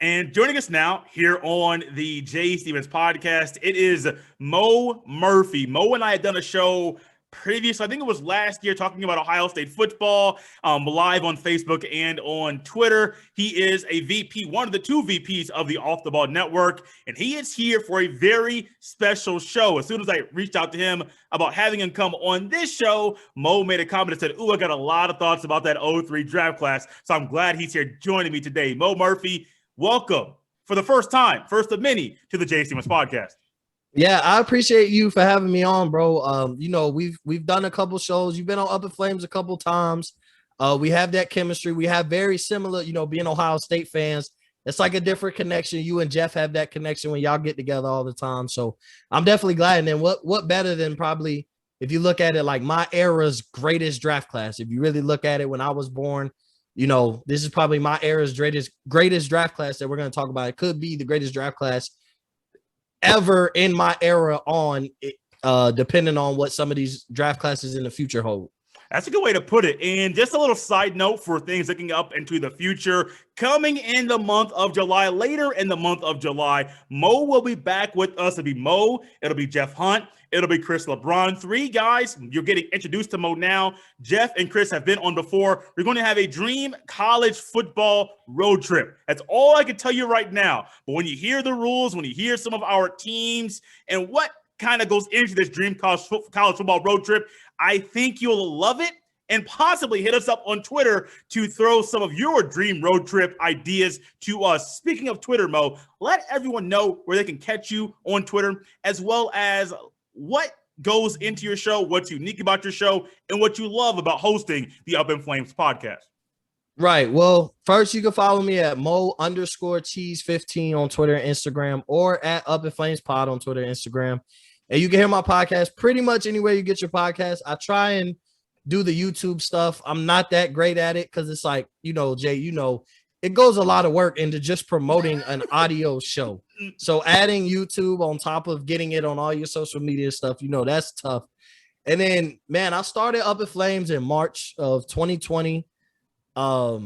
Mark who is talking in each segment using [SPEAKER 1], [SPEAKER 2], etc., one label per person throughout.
[SPEAKER 1] And joining us now here on the Jay Stevens podcast, it is Mo Murphy. Mo and I had done a show previous, I think it was last year, talking about Ohio State football, live on Facebook and on Twitter. He is a VP, one of the two VPs of the Off the Ball Network, and he is here for a very special show. As soon as I reached out to him about having him come on this show, Mo made a comment and said, I got a lot of thoughts about that 03 draft class. So I'm glad he's here joining me today. Mo Murphy, welcome for the first time, first of many, to the Jay Stevens podcast.
[SPEAKER 2] Yeah, I appreciate you for having me on, bro. We've done a couple shows. You've been on Up in Flames a couple times. We have that chemistry. We have very similar, being Ohio State fans. It's like a different connection. You and Jeff have that connection when y'all get together all the time. So I'm definitely glad. And then what better than probably, if you look at it like my era's greatest draft class, if you really look at it when I was born, this is probably my era's greatest draft class that we're going to talk about. It could be the greatest draft class ever in my era depending on what some of these draft classes in the future hold.
[SPEAKER 1] That's a good way to put it. And just a little side note for things looking up into the future, coming in the month of July, later in the month of July, Mo will be back with us. It'll be Mo, it'll be Jeff Hunt, it'll be Chris LeBron. Three guys, you're getting introduced to Mo now. Jeff and Chris have been on before. We're going to have a dream college football road trip. That's all I can tell you right now. But when you hear the rules, when you hear some of our teams and what kind of goes into this dream college football road trip, I think you'll love it, and possibly hit us up on Twitter to throw some of your dream road trip ideas to us. Speaking of Twitter, Mo, let everyone know where they can catch you on Twitter, as well as what goes into your show, what's unique about your show, and what you love about hosting the Up in Flames podcast.
[SPEAKER 2] Right. Well, first you can follow me at Mo_Cheese15 on Twitter and Instagram, or at Up in Flames Pod on Twitter and Instagram. And you can hear my podcast pretty much anywhere you get your podcast. I try and do the YouTube stuff. I'm not that great at it because it's like, Jay, it goes a lot of work into just promoting an audio show. So adding YouTube on top of getting it on all your social media stuff, that's tough. And then, man, I started Up in Flames in March of 2020. I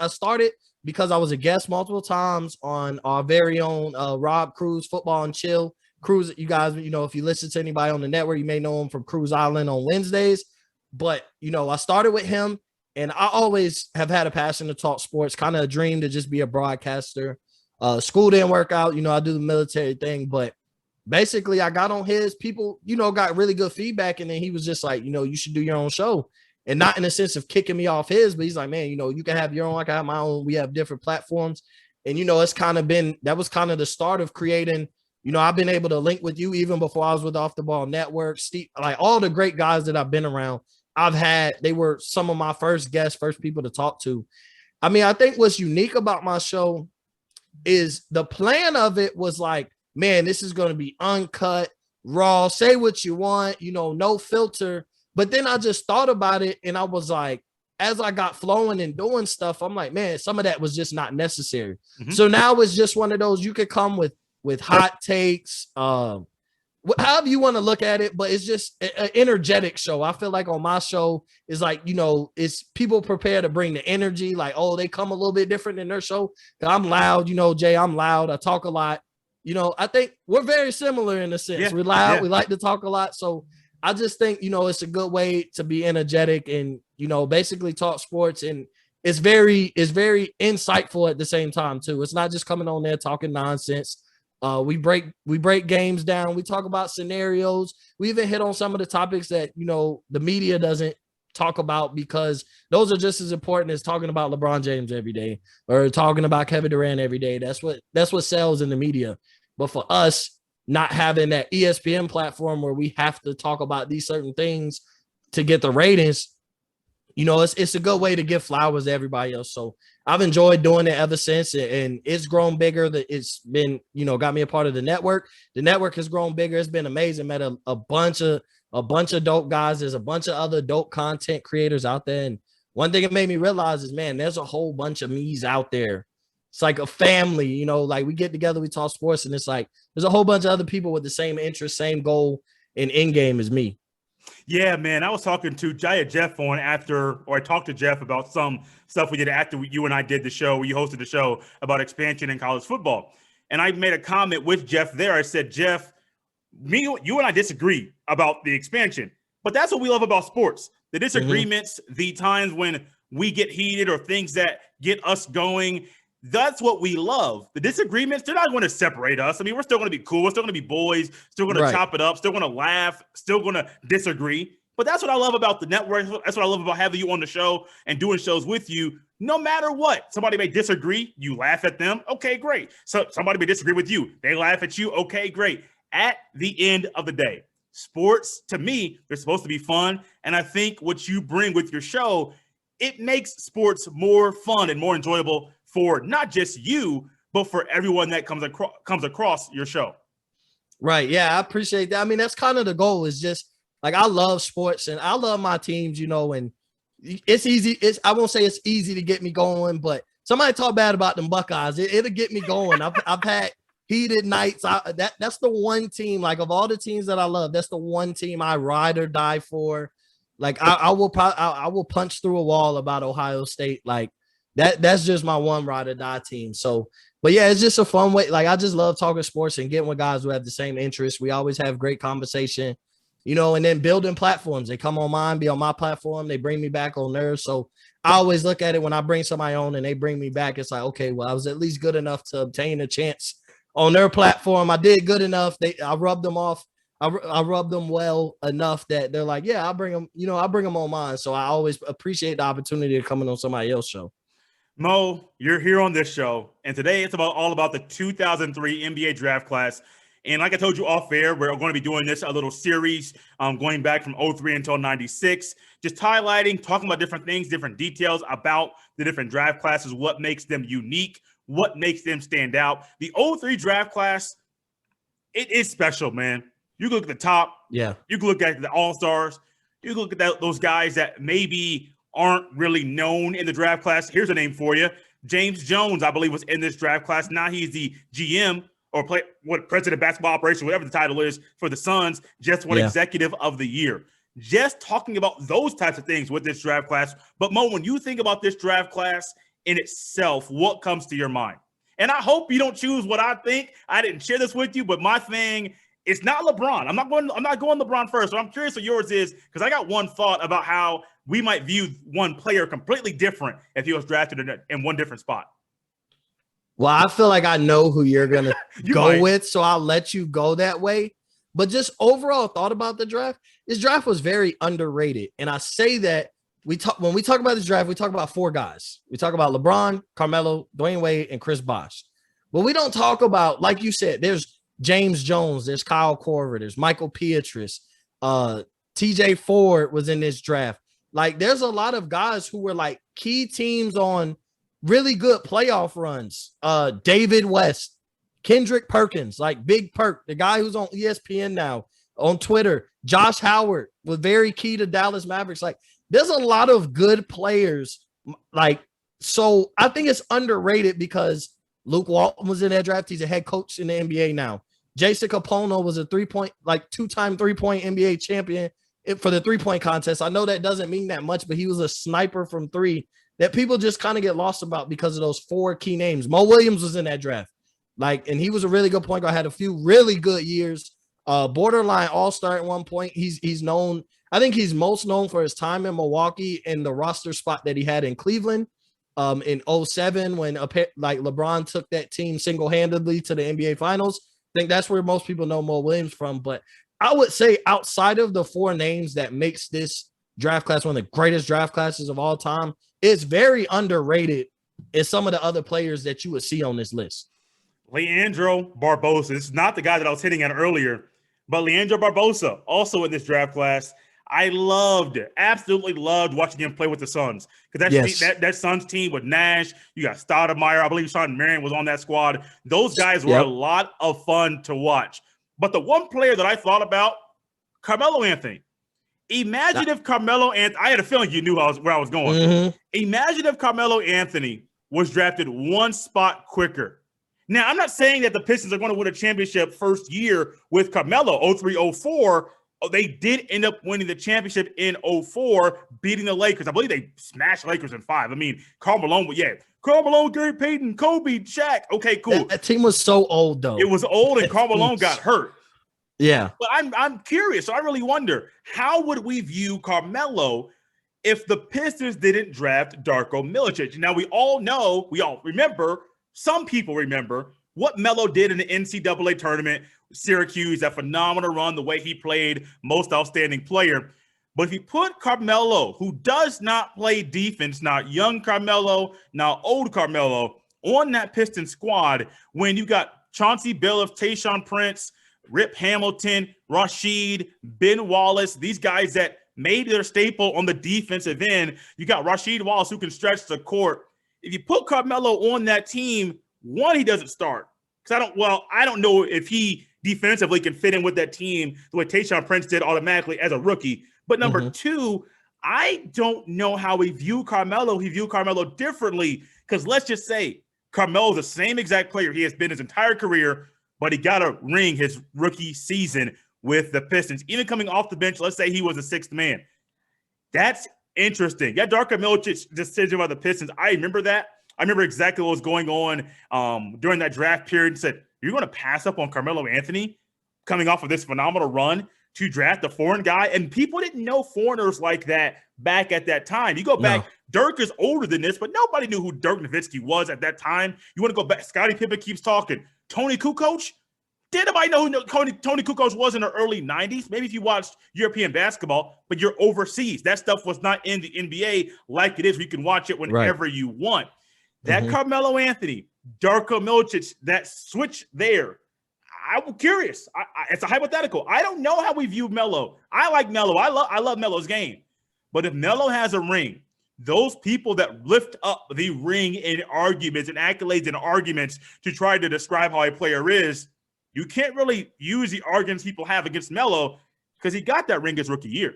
[SPEAKER 2] started because I was a guest multiple times on our very own Rob Cruz Football and Chill. Cruz, you guys, if you listen to anybody on the network, you may know him from Cruz Island on Wednesdays. But, I started with him, and I always have had a passion to talk sports, kind of a dream to just be a broadcaster. School didn't work out. I do the military thing. But basically, I got on his. People, got really good feedback. And then he was just like, you should do your own show. And not in the sense of kicking me off his, but he's like, man, you can have your own, I can have my own. We have different platforms. And, it's kind of been, that was kind of the start of creating, I've been able to link with you even before I was with Off the Ball Network. Steve, like all the great guys that I've been around, they were some of my first guests, first people to talk to. I mean, I think what's unique about my show is the plan of it was like, man, this is going to be uncut, raw, say what you want, no filter. But then I just thought about it, and I was like, as I got flowing and doing stuff, I'm like, man, some of that was just not necessary. Mm-hmm. So now it's just one of those, you could come with hot takes, however you want to look at it, but it's just an energetic show. I feel like on my show is like, it's people prepare to bring the energy, like, oh, they come a little bit different than their show. I'm loud, Jay, I'm loud. I talk a lot. I think we're very similar in a sense. Yeah, we're loud. Yeah. We like to talk a lot. So I just think, it's a good way to be energetic and, basically talk sports. And it's very insightful at the same time, too. It's not just coming on there talking nonsense. We break games down. We talk about scenarios. We even hit on some of the topics that, the media doesn't talk about, because those are just as important as talking about LeBron James every day or talking about Kevin Durant every day. That's what sells in the media. But for us, not having that ESPN platform where we have to talk about these certain things to get the ratings, it's a good way to give flowers to everybody else. So I've enjoyed doing it ever since, and it's grown bigger. It's been, got me a part of the network. The network has grown bigger. It's been amazing. Met a bunch of dope guys. There's a bunch of other dope content creators out there. And one thing it made me realize is, man, there's a whole bunch of me's out there. It's like a family, like we get together, we talk sports, and it's like there's a whole bunch of other people with the same interest, same goal and end game as me.
[SPEAKER 1] Yeah, man. I was talking to Jeff on after, or I talked to Jeff about some stuff we did after you and I did the show, where you hosted the show about expansion in college football. And I made a comment with Jeff there. I said, Jeff, you and I disagree about the expansion, but that's what we love about sports. The disagreements, the times when we get heated or things that get us going. That's what we love. The disagreements, they're not going to separate us. I mean, we're still going to be cool. We're still going to be boys, still going to chop it up, still going to laugh, still going to disagree. But that's what I love about the network. That's what I love about having you on the show and doing shows with you. No matter what, somebody may disagree, you laugh at them. Okay, great. So somebody may disagree with you. They laugh at you. Okay, great. At the end of the day, sports, to me, they're supposed to be fun. And I think what you bring with your show, it makes sports more fun and more enjoyable for not just you, but for everyone that comes across your show.
[SPEAKER 2] Right. Yeah, I appreciate that. I mean, that's kind of the goal, is just like, I love sports and I love my teams, and it's easy. I won't say it's easy to get me going, but somebody talk bad about them Buckeyes, it'll get me going. I've had heated nights. That's the one team, like, of all the teams that I love, that's the one team I ride or die for. Like, I will punch through a wall about Ohio State. Like, that's just my one ride or die team. So, but yeah, it's just a fun way. Like, I just love talking sports and getting with guys who have the same interests. We always have great conversation, and then building platforms. They come on mine, be on my platform. They bring me back on theirs. So I always look at it when I bring somebody on and they bring me back. It's like, okay, well, I was at least good enough to obtain a chance on their platform. I did good enough. I rubbed them off. I rubbed them well enough that they're like, yeah, I'll bring them, I bring them on mine. So I always appreciate the opportunity of coming on somebody else's show.
[SPEAKER 1] Mo, you're here on this show, and today it's all about the 2003 NBA draft class. And like I told you off air, we're going to be doing a little series going back from 03 until 96, just highlighting, talking about different things, different details about the different draft classes, what makes them unique, what makes them stand out. The 03 draft class, it is special, man. You look at the top.
[SPEAKER 2] Yeah.
[SPEAKER 1] You can look at the all-stars. You look at those guys that maybe aren't really known in the draft class. Here's a name for you. James Jones, I believe, was in this draft class. Now he's the GM or president of basketball operations, whatever the title is for the Suns, just won executive of the year. Just talking about those types of things with this draft class. But Mo, when you think about this draft class in itself, what comes to your mind? And I hope you don't choose what I think. I didn't share this with you, but my thing, it's not LeBron. I'm not going LeBron first. So I'm curious what yours is, because I got one thought about how we might view one player completely different if he was drafted in one different spot.
[SPEAKER 2] Well, I feel like I know who you're going to go with, so I'll let you go that way. But just overall thought about the draft, this draft was very underrated. And I say that when we talk about this draft, we talk about four guys. We talk about LeBron, Carmelo, Dwayne Wade, and Chris Bosh. But we don't talk about, like you said, there's James Jones, there's Kyle Korver, there's Michael Pietrus, TJ Ford was in this draft. Like, there's a lot of guys who were like key teams on really good playoff runs. David West, Kendrick Perkins, like Big Perk, the guy who's on ESPN now, on Twitter. Josh Howard was very key to Dallas Mavericks. Like, there's a lot of good players. Like, so I think it's underrated because Luke Walton was in that draft. He's a head coach in the NBA now. Jason Capono was a two-time three-point NBA champion for the three-point contest. I know that doesn't mean that much, but he was a sniper from three that people just kind of get lost about because of those four key names. Mo Williams was in that draft. And he was a really good point guard, had a few really good years. Borderline all-star at one point. He's known, I think he's most known for his time in Milwaukee and the roster spot that he had in Cleveland in 07 when LeBron took that team single-handedly to the NBA Finals. I think that's where most people know Mo Williams from. But I would say outside of the four names that makes this draft class one of the greatest draft classes of all time, it's very underrated in some of the other players that you would see on this list.
[SPEAKER 1] Leandro Barbosa. This is not the guy that I was hitting at earlier, but Leandro Barbosa, also in this draft class. I absolutely loved watching him play with the Suns, because that Suns team with Nash, you got Stoudemire, I believe Sean Marion was on that squad. Those guys were a lot of fun to watch. But the one player that I thought about, Carmelo Anthony. Imagine if Carmelo Anthony, I had a feeling you knew where I was going. Mm-hmm. Imagine if Carmelo Anthony was drafted one spot quicker. Now, I'm not saying that the Pistons are going to win a championship first year with Carmelo, 03-04. they did end up winning the championship in 04, beating the Lakers. I believe they smashed Lakers in 5. I mean, Karl Malone, Karl Malone, Gary Payton, Kobe, Shaq. Okay, cool.
[SPEAKER 2] That team was so old, though.
[SPEAKER 1] It was old, and Karl Malone got hurt.
[SPEAKER 2] Yeah.
[SPEAKER 1] But I'm curious. So I really wonder, how would we view Carmelo if the Pistons didn't draft Darko Milicic? Now, we all remember, some people remember what Melo did in the NCAA tournament, Syracuse, that phenomenal run, the way he played, most outstanding player. But if you put Carmelo, who does not play defense, not young Carmelo, not old Carmelo, on that Pistons squad, when you got Chauncey Billups, Tayshaun Prince, Rip Hamilton, Rasheed, Ben Wallace, these guys that made their staple on the defensive end. You got Rasheed Wallace, who can stretch the court. If you put Carmelo on that team, one, he doesn't start. Because I don't know if he defensively can fit in with that team the way Tayshaun Prince did automatically as a rookie. But number two, I don't know how we view Carmelo. He viewed Carmelo differently, because let's just say Carmelo's the same exact player he has been his entire career, but he got a ring his rookie season with the Pistons. Even coming off the bench, let's say he was a sixth man. That's interesting. Yeah, Darko Milicic's decision by the Pistons, I remember that. I remember exactly what was going on during that draft period, and said, you're going to pass up on Carmelo Anthony coming off of this phenomenal run to draft a foreign guy? And people didn't know foreigners like that back at that time. You go back, Dirk is older than this, but nobody knew who Dirk Nowitzki was at that time. You want to go back, Scottie Pippen keeps talking. Tony Kukoc? Did anybody know who Tony Kukoc was in the early 90s? Maybe if you watched European basketball, but you're overseas. That stuff was not in the NBA like it is. You can watch it whenever you want. That Carmelo Anthony, Darko Milicic, that switch there, I'm curious. It's a hypothetical. I don't know how we view Melo. I like Melo. I love Melo's game. But if Melo has a ring, those people that lift up the ring in arguments and accolades and arguments to try to describe how a player is, you can't really use the arguments people have against Melo, because he got that ring his rookie year.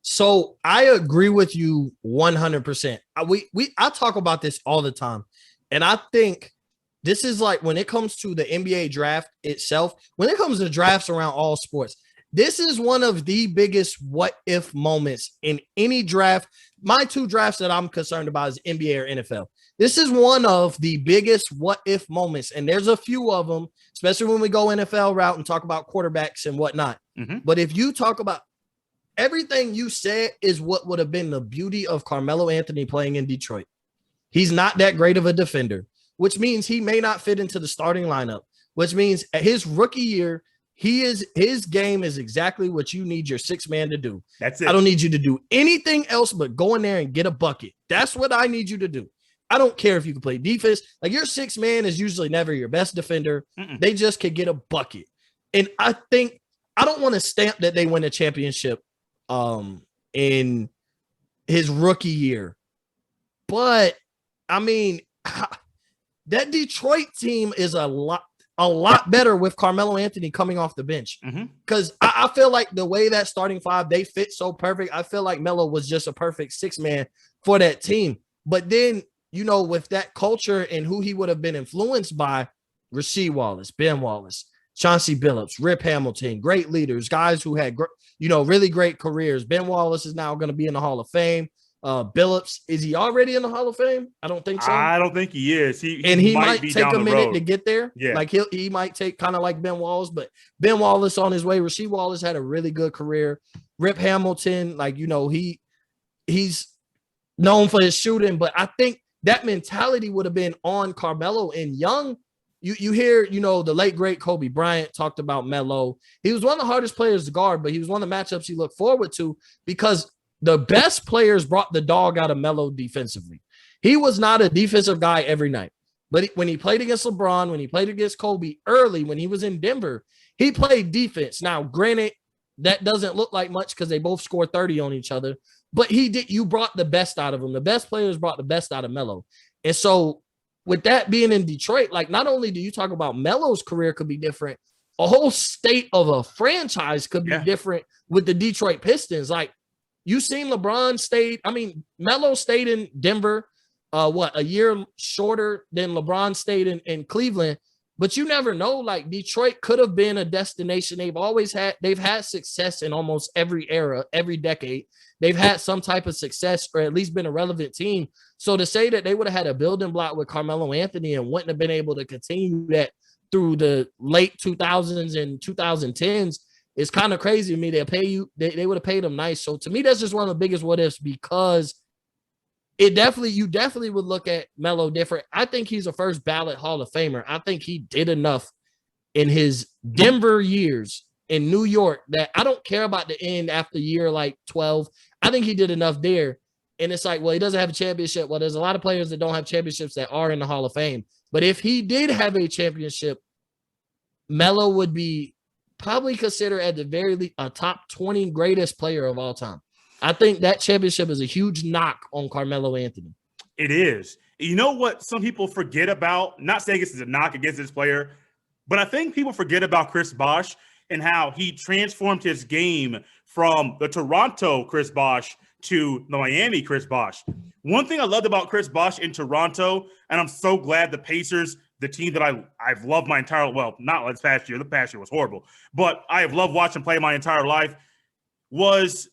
[SPEAKER 2] So I agree with you 100%. I talk about this all the time. And I think this is like, when it comes to the NBA draft itself, when it comes to drafts around all sports, this is one of the biggest what if moments in any draft. My two drafts that I'm concerned about is NBA or NFL. This is one of the biggest what if moments. And there's a few of them, especially when we go NFL route and talk about quarterbacks and whatnot. But if you talk about everything you said, is what would have been the beauty of Carmelo Anthony playing in Detroit. He's not that great of a defender, which means he may not fit into the starting lineup, which means at his rookie year, his game is exactly what you need your sixth man to do.
[SPEAKER 1] That's it.
[SPEAKER 2] I don't need you to do anything else but go in there and get a bucket. That's what I need you to do. I don't care if you can play defense. Like, your sixth man is usually never your best defender. They just can get a bucket. And I think, I don't want to stamp that they win a championship in his rookie year, but I mean, that Detroit team is a lot better with Carmelo Anthony coming off the bench, because I feel like the way that starting five, they fit so perfect. I feel like Melo was just a perfect six man for that team. But then, you know, with that culture and who he would have been influenced by, Rasheed Wallace, Ben Wallace, Chauncey Billups, Rip Hamilton, great leaders, guys who had, really great careers. Ben Wallace is now going to be in the Hall of Fame. Billups, is he already in the Hall of Fame? I don't think so.
[SPEAKER 1] I don't think he is. He
[SPEAKER 2] might take a minute to get there.
[SPEAKER 1] Yeah.
[SPEAKER 2] Like he might take, kind of like Ben Wallace, but Ben Wallace on his way. Rasheed Wallace had a really good career. Rip Hamilton, he's known for his shooting, but I think that mentality would have been on Carmelo and Young. You hear, the late, great Kobe Bryant talked about Melo. He was one of the hardest players to guard, but he was one of the matchups he looked forward to, because the best players brought the dog out of Melo defensively. He was not a defensive guy every night, but when he played against LeBron, when he played against Kobe early, when he was in Denver, he played defense. Now, granted, that doesn't look like much because they both scored 30 on each other, but you brought the best out of him. The best players brought the best out of Melo. And so, with that being in Detroit, like, not only do you talk about Melo's career could be different, a whole state of a franchise could be different with the Detroit Pistons. Like, you seen LeBron Melo stayed in Denver, a year shorter than LeBron stayed in Cleveland. But you never know. Like Detroit could have been a destination. They've had success in almost every era, every decade. They've had some type of success or at least been a relevant team. So to say that they would have had a building block with Carmelo Anthony and wouldn't have been able to continue that through the late 2000s and 2010s is kind of crazy to me. They'll pay you. They would have paid them nice. So to me, that's just one of the biggest what ifs because you definitely would look at Melo different. I think he's a first ballot Hall of Famer. I think he did enough in his Denver years in New York that I don't care about the end after year like 12. I think he did enough there. And it's like, well, he doesn't have a championship. Well, there's a lot of players that don't have championships that are in the Hall of Fame. But if he did have a championship, Melo would be probably considered at the very least a top 20 greatest player of all time. I think that championship is a huge knock on Carmelo Anthony.
[SPEAKER 1] It is. You know what some people forget about? Not saying this is a knock against this player, but I think people forget about Chris Bosh and how he transformed his game from the Toronto Chris Bosh to the Miami Chris Bosh. One thing I loved about Chris Bosh in Toronto, and I'm so glad the Pacers, the team that I've loved my entire, well, not this past year, the past year was horrible, but I have loved watching play my entire life, was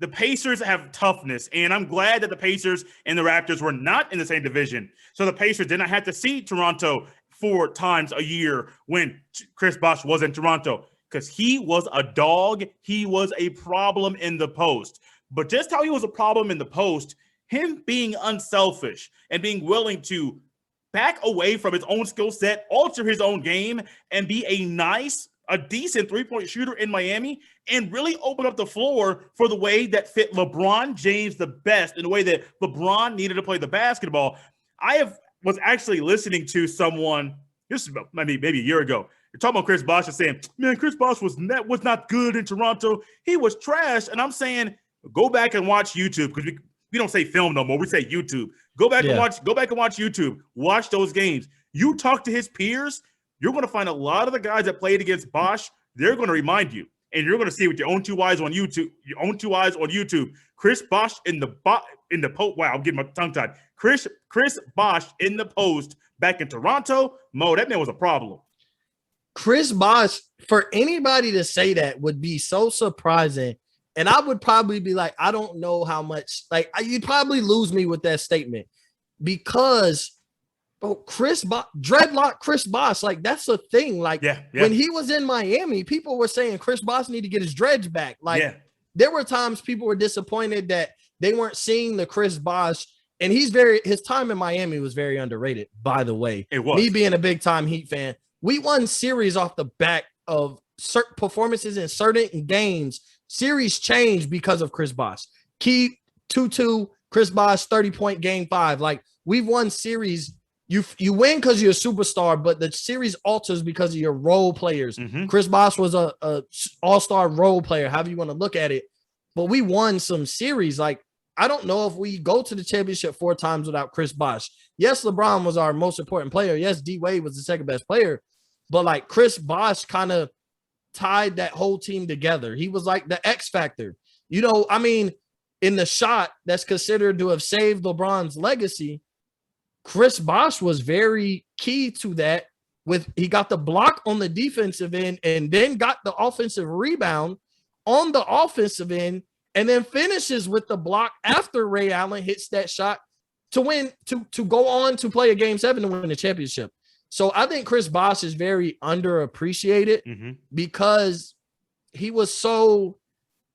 [SPEAKER 1] the Pacers have toughness, and I'm glad that the Pacers and the Raptors were not in the same division. So the Pacers did not have to see Toronto 4 times a year when Chris Bosh was in Toronto because he was a dog. He was a problem in the post. But just how he was a problem in the post, him being unselfish and being willing to back away from his own skill set, alter his own game, and be a decent three-point shooter in Miami and really open up the floor for the way that fit LeBron James the best in the way that LeBron needed to play the basketball. Was actually listening to someone, this is maybe a year ago. You're talking about Chris Bosh and saying, man, Chris Bosh was not good in Toronto. He was trash. And I'm saying, go back and watch YouTube because we don't say film no more. We say YouTube. Go back and watch YouTube. Watch those games. You talk to his peers, you're going to find a lot of the guys that played against Bosh, they're going to remind you. And you're going to see with your own two eyes on YouTube. Chris Bosh in the post. Wow, I'm getting my tongue tied. Chris Bosh in the post back in Toronto. Mo, that man was a problem.
[SPEAKER 2] Chris Bosh, for anybody to say that would be so surprising. And I would probably be like, I don't know how much, like, you'd probably lose me with that statement because Chris Bosh, dreadlock Chris Bosh, like that's a thing. Like when he was in Miami, people were saying Chris Bosh need to get his dreads back. Like there were times people were disappointed that they weren't seeing the Chris Bosh, and his time in Miami was very underrated, by the way.
[SPEAKER 1] It was.
[SPEAKER 2] Me being a big time Heat fan, we won series off the back of certain performances in certain games. Series changed because of Chris Bosh. Key 2-2, Chris Bosh 30-point game 5. Like we've won series. You win because you're a superstar, but the series alters because of your role players. Mm-hmm. Chris Bosh was a all-star role player, however you want to look at it. But we won some series. Like, I don't know if we go to the championship 4 times without Chris Bosh. Yes, LeBron was our most important player. Yes, D-Wade was the second best player. But, like, Chris Bosh kind of tied that whole team together. He was like the X factor. You know, I mean, in the shot that's considered to have saved LeBron's legacy, Chris Bosh was very key to that. He got the block on the defensive end and then got the offensive rebound on the offensive end and then finishes with the block after Ray Allen hits that shot to win, to go on to play a game 7 to win the championship. So I think Chris Bosh is very underappreciated because he was so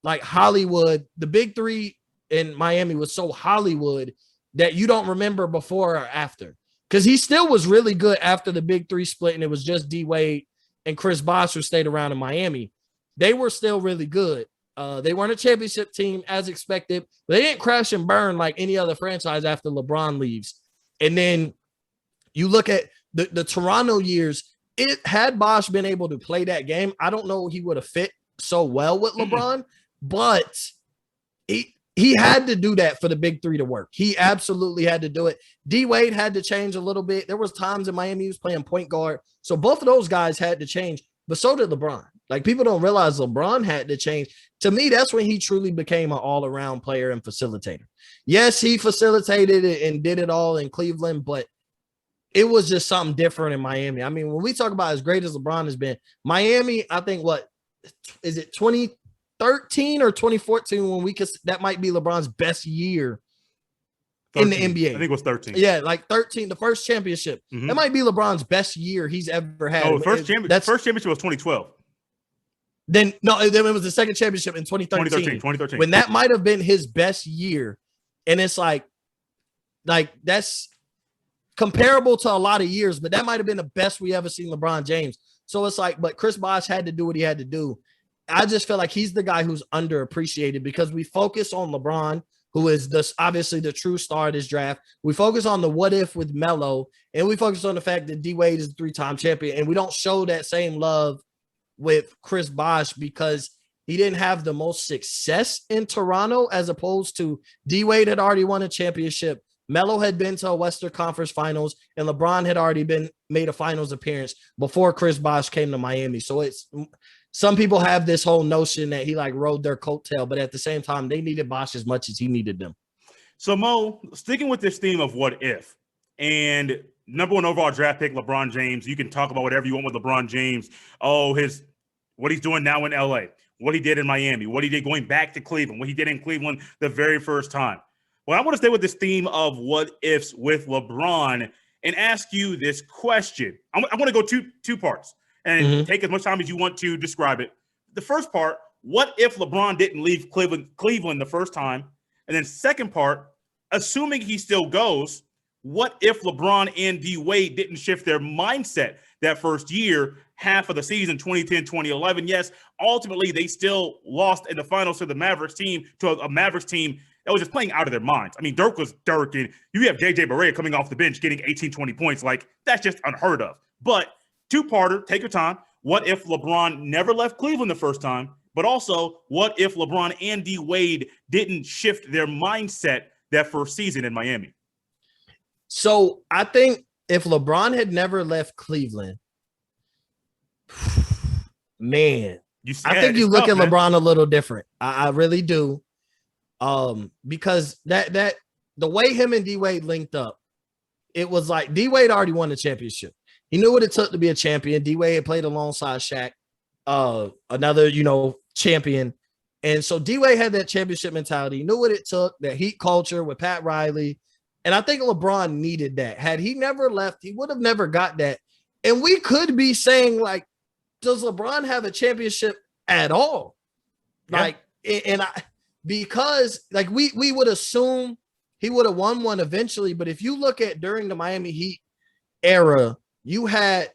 [SPEAKER 2] like Hollywood. The big 3 in Miami was so Hollywood that you don't remember before or after, because he still was really good after the big 3 split and it was just D-Wade and Chris Bosh who stayed around in Miami. They were still really good. They weren't a championship team as expected, but they didn't crash and burn like any other franchise after LeBron leaves. And then you look at the Toronto years, had Bosh been able to play that game, I don't know he would have fit so well with LeBron, but he had to do that for the big 3 to work. He absolutely had to do it. D-Wade had to change a little bit. There was times in Miami he was playing point guard. So both of those guys had to change, but so did LeBron. Like, people don't realize LeBron had to change. To me, that's when he truly became an all-around player and facilitator. Yes, he facilitated it and did it all in Cleveland, but it was just something different in Miami. I mean, when we talk about as great as LeBron has been, Miami, I think what is it 2013 or 2014 when that might be LeBron's best year
[SPEAKER 1] 13.
[SPEAKER 2] in the NBA.
[SPEAKER 1] I think it was 13.
[SPEAKER 2] Yeah, like 13, the first championship.
[SPEAKER 1] Mm-hmm.
[SPEAKER 2] That might be LeBron's best year he's ever had.
[SPEAKER 1] No, first championship was 2012.
[SPEAKER 2] Then it was the second championship in 2013. When that might have been his best year. And it's like that's comparable to a lot of years, but that might have been the best we ever seen LeBron James. So it's like, but Chris Bosh had to do what he had to do. I just feel like he's the guy who's underappreciated because we focus on LeBron, who is obviously the true star of this draft. We focus on the what if with Melo, and we focus on the fact that D-Wade is a 3-time champion, and we don't show that same love with Chris Bosh because he didn't have the most success in Toronto as opposed to D-Wade had already won a championship. Melo had been to a Western Conference Finals, and LeBron had already made a finals appearance before Chris Bosh came to Miami. So some people have this whole notion that he like rode their coattail, but at the same time, they needed Bosh as much as he needed them.
[SPEAKER 1] So Mo, sticking with this theme of what if, and number 1 overall draft pick, LeBron James, you can talk about whatever you want with LeBron James. Oh, what he's doing now in LA, what he did in Miami, what he did going back to Cleveland, what he did in Cleveland the very first time. Well, I want to stay with this theme of what ifs with LeBron and ask you this question. I want to go two parts and take as much time as you want to describe it. The first part, what if LeBron didn't leave Cleveland the first time? And then second part, assuming he still goes, what if LeBron and D-Wade didn't shift their mindset that first year, half of the season, 2010, 2011? Yes, ultimately they still lost in the finals to a Mavericks team that was just playing out of their minds. I mean, Dirk was Dirk, and you have J.J. Barea coming off the bench getting 18, 20 points. Like, that's just unheard of. But two-parter, take your time. What if LeBron never left Cleveland the first time? But also, what if LeBron and D-Wade didn't shift their mindset that first season in Miami?
[SPEAKER 2] So I think if LeBron had never left Cleveland, man, I think you look at LeBron a little different. I really do. Because that the way him and D-Wade linked up, it was like D-Wade already won the championship. He knew what it took to be a champion. D-Wade had played alongside Shaq, another, champion. And so D-Wade had that championship mentality. He knew what it took, that heat culture with Pat Riley. And I think LeBron needed that. Had he never left, he would have never got that. And we could be saying, like, does LeBron have a championship at all? Yeah. Because like we would assume he would have won one eventually. But if you look at during the Miami Heat era,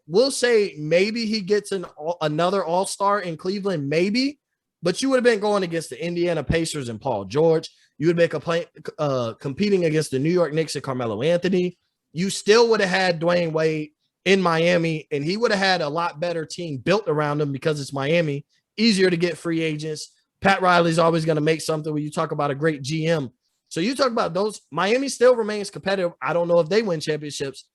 [SPEAKER 2] we'll say maybe he gets another all-star in Cleveland, maybe, but you would have been going against the Indiana Pacers and Paul George. You would have been competing against the New York Knicks and Carmelo Anthony. You still would have had Dwayne Wade in Miami, and he would have had a lot better team built around him because it's Miami, easier to get free agents. Pat Riley's always going to make something when you talk about a great GM. So you talk about those. Miami still remains competitive. I don't know if they win championships,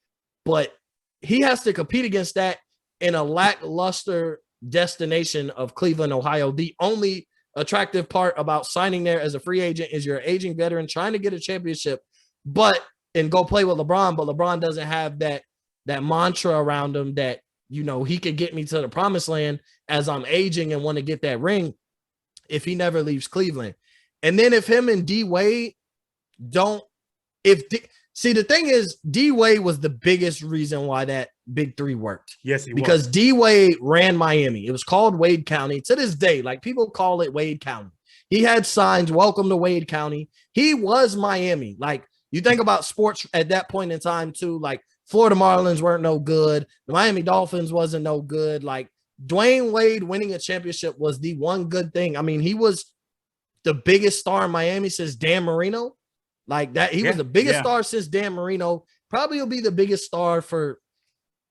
[SPEAKER 2] but he has to compete against that in a lackluster destination of Cleveland, Ohio. The only attractive part about signing there as a free agent is you're an aging veteran trying to get a championship, and go play with LeBron. But LeBron doesn't have that mantra around him that, he could get me to the promised land as I'm aging and want to get that ring if he never leaves Cleveland. And then if him and D-Wade the thing is, D-Wade was the biggest reason why that big three worked.
[SPEAKER 1] Yes, he was.
[SPEAKER 2] Because D-Wade ran Miami. It was called Wade County. To this day, like, people call it Wade County. He had signs, welcome to Wade County. He was Miami. Like, you think about sports at that point in time too, like Florida Marlins weren't no good. The Miami Dolphins wasn't no good. Like, Dwayne Wade winning a championship was the one good thing. I mean, he was the biggest star in Miami since Dan Marino. Like that, he was the biggest star since Dan Marino. Probably will be the biggest star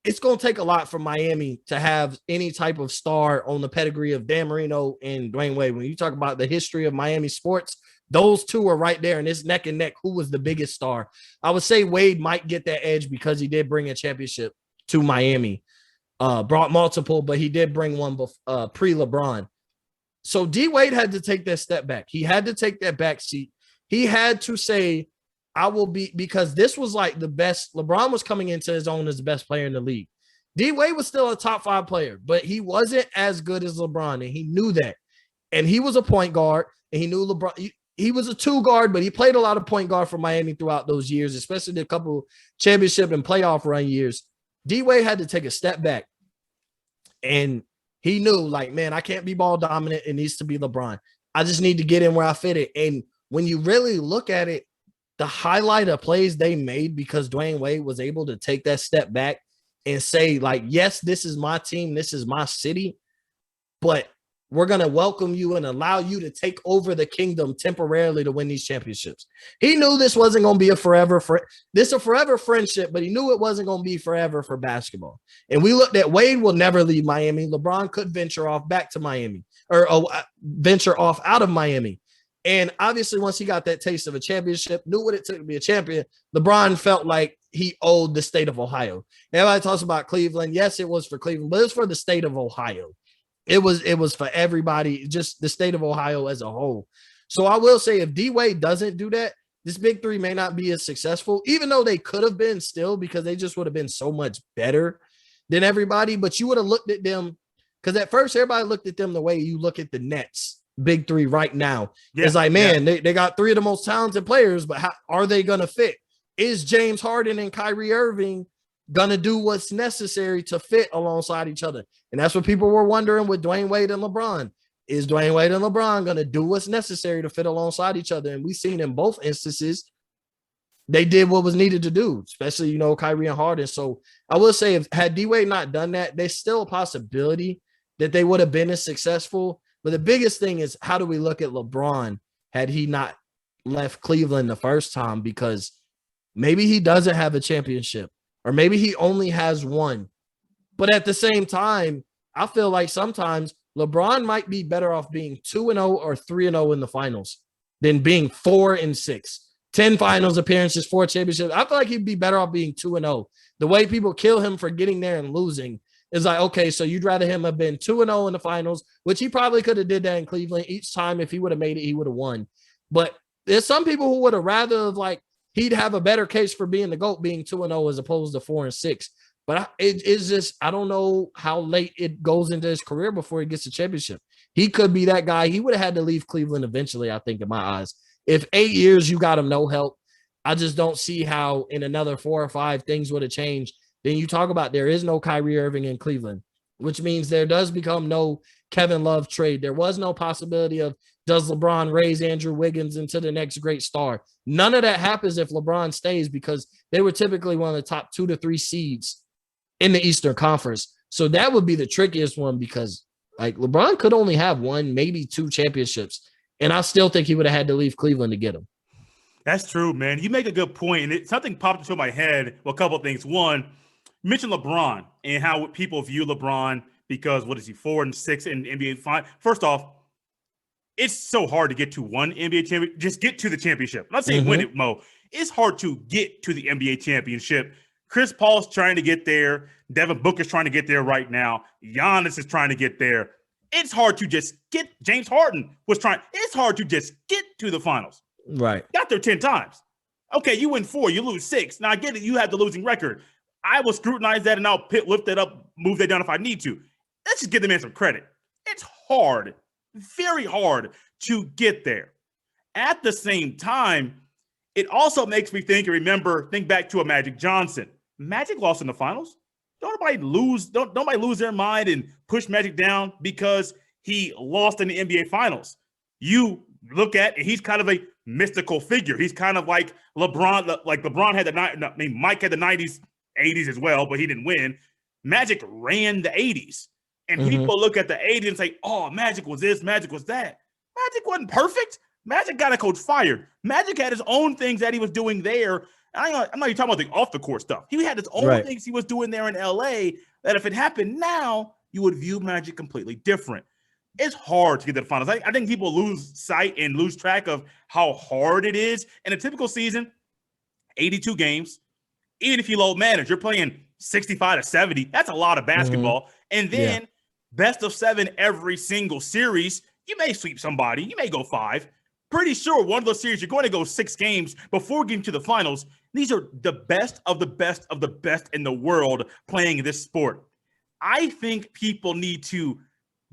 [SPEAKER 2] it's going to take a lot for Miami to have any type of star on the pedigree of Dan Marino and Dwayne Wade. When you talk about the history of Miami sports, those two are right there, and it's neck and neck. Who was the biggest star? I would say Wade might get that edge because he did bring a championship to Miami. Brought multiple, but he did bring one pre-LeBron. So D-Wade had to take that step back. He had to take that back seat. He had to say, I will be, because this was like the best. LeBron was coming into his own as the best player in the league. D Wade was still a top 5 player, but he wasn't as good as LeBron, and he knew that. And he was a point guard, and he knew LeBron. He was a 2 guard, but he played a lot of point guard for Miami throughout those years, especially the couple championship and playoff run years. D Wade had to take a step back, and he knew, like, man, I can't be ball dominant. It needs to be LeBron. I just need to get in where I fit it. And when you really look at it, the highlight of plays they made because Dwayne Wade was able to take that step back and say, like, yes, this is my team, this is my city, but we're going to welcome you and allow you to take over the kingdom temporarily to win these championships. He knew this wasn't going to be a forever friendship, but he knew it wasn't going to be forever for basketball. And we looked at Wade will never leave Miami. LeBron could venture off back to Miami, or venture off out of Miami. And obviously, once he got that taste of a championship, knew what it took to be a champion, LeBron felt like he owed the state of Ohio. Everybody talks about Cleveland. Yes, it was for Cleveland, but it was for the state of Ohio. It was for everybody, just the state of Ohio as a whole. So I will say, if D-Wade doesn't do that, this big three may not be as successful, even though they could have been still, because they just would have been so much better than everybody. But you would have looked at them, because at first everybody looked at them the way you look at the Nets big three right now. Yeah, it's like, man, they got 3 of the most talented players, but how are they going to fit? Is James Harden and Kyrie Irving going to do what's necessary to fit alongside each other? And that's what people were wondering with Dwayne Wade and LeBron. Is Dwayne Wade and LeBron going to do what's necessary to fit alongside each other? And we've seen in both instances, they did what was needed to do, especially, Kyrie and Harden. So I will say, if had D-Wade not done that, there's still a possibility that they would have been as successful. But the biggest thing is, how do we look at LeBron had he not left Cleveland the first time? Because maybe he doesn't have a championship, or maybe he only has one. But at the same time, I feel like sometimes LeBron might be better off being 2-0 or 3-0 in the finals than being 4-6. 10 finals appearances, 4 championships. I feel like he'd be better off being 2-0. The way people kill him for getting there and losing is like, okay, so you'd rather him have been 2-0 in the finals, which he probably could have did that in Cleveland. Each time, if he would have made it, he would have won. But there's some people who would have rather, like, he'd have a better case for being the GOAT being 2-0 as opposed to 4-6. But it's just, I don't know how late it goes into his career before he gets a championship. He could be that guy. He would have had to leave Cleveland eventually, I think, in my eyes. If 8 years you got him no help, I just don't see how in another 4 or 5 things would have changed. Then you talk about there is no Kyrie Irving in Cleveland, which means there does become no Kevin Love trade. There was no possibility of, does LeBron raise Andrew Wiggins into the next great star? None of that happens if LeBron stays, because they were typically one of the top 2 to 3 seeds in the Eastern Conference. So that would be the trickiest one, because, like, LeBron could only have 1, maybe 2 championships, and I still think he would have had to leave Cleveland to get them.
[SPEAKER 1] That's true, man. You make a good point, and something popped into my head. Well, a couple of things. One, you mentioned LeBron and how people view LeBron, because what is he, 4-6 in NBA final? First off, it's so hard to get to one NBA championship. Just get to the championship. I'm not saying win it, Mo. It's hard to get to the NBA championship. Chris Paul's trying to get there. Devin Booker's trying to get there right now. Giannis is trying to get there. It's hard to just get. James Harden was trying. It's hard to just get to the finals.
[SPEAKER 2] Right.
[SPEAKER 1] Got there 10 times. Okay, you win 4, you lose 6. Now I get it. You had the losing record. I will scrutinize that, and I'll lift that up, move that down if I need to. Let's just give the man some credit. It's hard, very hard to get there. At the same time, it also makes me think back to a Magic Johnson. Magic lost in the finals. Don't nobody lose their mind and push Magic down because he lost in the NBA finals. You look at, he's kind of a mystical figure. He's kind of like LeBron. Like LeBron had Mike had the 90s, 80s as well, but he didn't win. Magic ran the 80s. And people look at the 80s and say, oh, Magic was this, Magic was that. Magic wasn't perfect. Magic got a coach fired. Magic had his own things that he was doing there. I'm not even talking about the off-the-court stuff. He had his own things he was doing there in LA that if it happened now, you would view Magic completely different. It's hard to get to the finals. I think people lose sight and lose track of how hard it is. In a typical season, 82 games, even if you load manage, you're playing 65 to 70. That's a lot of basketball. And then best of 7 every single series. You may sweep somebody. You may go 5. pretty sure one of those series you're going to go 6 games before getting to the finals. These are the best of the best of the best in the world playing this sport. I think people need to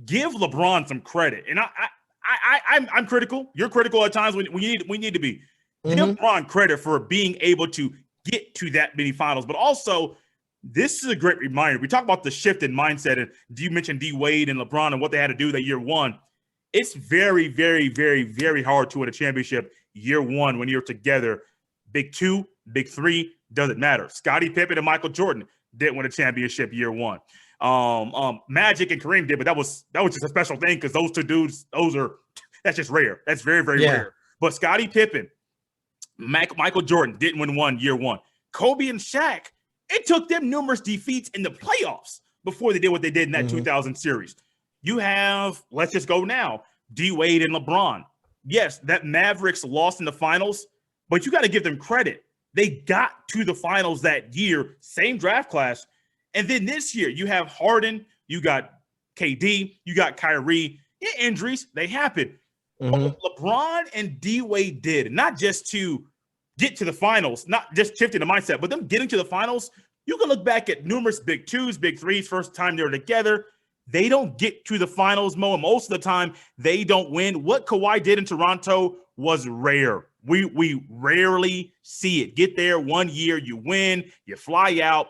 [SPEAKER 1] give LeBron some credit, and I'm critical. You're critical at times when we need to be. Give LeBron credit for being able to get to that many finals, but also this is a great reminder. We talk about the shift in mindset, and you mentioned D Wade and LeBron and what they had to do that year one. It's very, very, very, very hard to win a championship year one when you're together. Big 2, big 3, doesn't matter. Scottie Pippen and Michael Jordan didn't win a championship year one. Magic and Kareem did, but that was just a special thing because those two dudes, that's just rare. That's very, very rare. But Scottie Pippen, Michael Jordan didn't win one year one. Kobe and Shaq, it took them numerous defeats in the playoffs before they did what they did in that 2000 series. You have, let's just go now, D Wade and LeBron. Yes, that Mavericks lost in the finals, but you got to give them credit. They got to the finals that year, same draft class. And then this year, you have Harden, you got KD, you got Kyrie. Yeah, injuries, they happen. But what LeBron and D Wade did, not just to get to the finals, not just shifting the mindset, but them getting to the finals, you can look back at numerous big 2s, big 3s, first time they were together. They don't get to the finals, Mo, and most of the time they don't win. What Kawhi did in Toronto was rare. We rarely see it. Get there 1 year, you win, you fly out.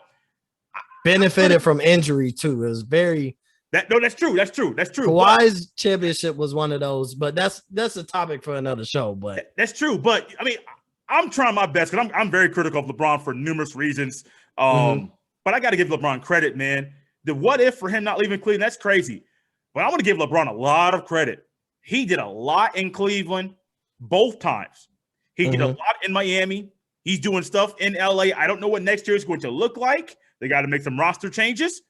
[SPEAKER 2] Benefited from injury too. It was very
[SPEAKER 1] that's true. That's true.
[SPEAKER 2] Kawhi's championship was one of those, but that's a topic for another show. But
[SPEAKER 1] that's true. But I mean, I'm trying my best because I'm very critical of LeBron for numerous reasons. But I got to give LeBron credit, man. The what if for him not leaving Cleveland, that's crazy. But I want to give LeBron a lot of credit. He did a lot in Cleveland both times. He did a lot in Miami. He's doing stuff in LA. I don't know what next year is going to look like. They got to make some roster changes.